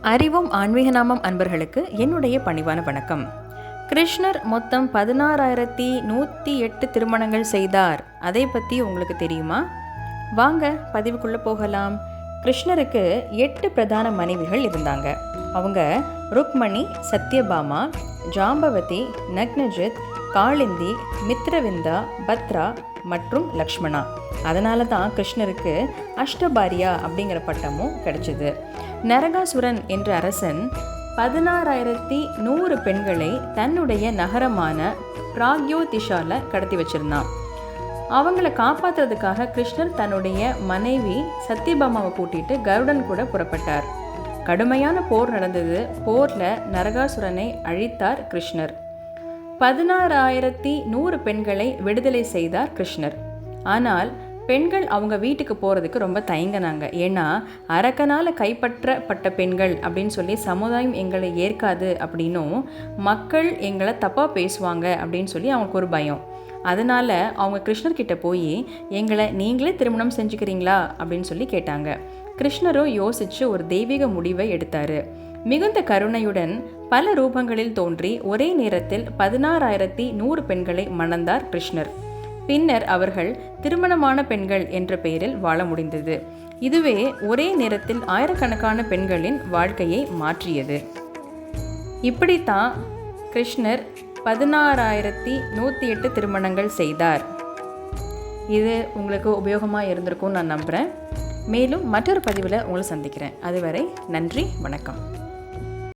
அறிவும் ஆன்மீக நாமம் அன்பர்களுக்கு என்னுடைய பணிவான வணக்கம். கிருஷ்ணர் மொத்தம் 16,108 திருமணங்கள் செய்தார். அதை பற்றி உங்களுக்கு தெரியுமா? வாங்க பதிவுக்குள்ளே போகலாம். கிருஷ்ணருக்கு 8 பிரதான மனைவிகள் இருந்தாங்க. அவங்க ருக்மணி, சத்யபாமா, ஜாம்பவதி, நக்னஜித், காளிந்தி, மித்ரவிந்தா, பத்ரா மற்றும் லக்ஷ்மணா. அதனால தான் கிருஷ்ணருக்கு அஷ்டபாரியா அப்படிங்கிற பட்டமும் கிடைச்சிது. நரகாசுரன் என்ற அரசன் 16,100 பெண்களை தன்னுடைய நகரமான பிராக்யோதிஷால கடத்தி வச்சிருந்தான். அவங்கள காப்பாற்றுறதுக்காக கிருஷ்ணர் தன்னுடைய மனைவி சத்யபாமாவை கூட்டிட்டு கருடன் கூட புறப்பட்டார். கடுமையான போர் நடந்தது. போரில் நரகாசுரனை அழித்தார் கிருஷ்ணர். 16,100 பெண்களை விடுதலை செய்தார் கிருஷ்ணர். ஆனால் பெண்கள் அவங்க வீட்டுக்கு போகிறதுக்கு ரொம்ப தயங்கினாங்க. ஏன்னா அரக்கனால் கைப்பற்றப்பட்ட பெண்கள் அப்படின்னு சொல்லி சமுதாயம் எங்களை ஏற்காது அப்படின்னும் மக்கள் எங்களை தப்பாக பேசுவாங்க அப்படின்னு சொல்லி அவங்களுக்கு ஒரு பயம். அதனால் அவங்க கிருஷ்ணர்கிட்ட போய் எங்களை நீங்களே திருமணம் செஞ்சுக்கிறீங்களா அப்படின்னு சொல்லி கேட்டாங்க. கிருஷ்ணரும் யோசித்து ஒரு தெய்வீக முடிவை எடுத்தார். மிகுந்த கருணையுடன் பல ரூபங்களில் தோன்றி ஒரே நேரத்தில் 16,100 பெண்களை மணந்தார் கிருஷ்ணர். பின்னர் அவர்கள் திருமணமான பெண்கள் என்ற பெயரில் வாழ முடிந்தது. இதுவே ஒரே நேரத்தில் ஆயிரக்கணக்கான பெண்களின் வாழ்க்கையை மாற்றியது. இப்படித்தான் கிருஷ்ணர் 16,108 திருமணங்கள் செய்தார். இது உங்களுக்கு உபயோகமாக இருந்திருக்கும்னு நான் நம்புகிறேன். மேலும் மற்றொரு பதிவில் உங்களை சந்திக்கிறேன். அதுவரை நன்றி, வணக்கம்.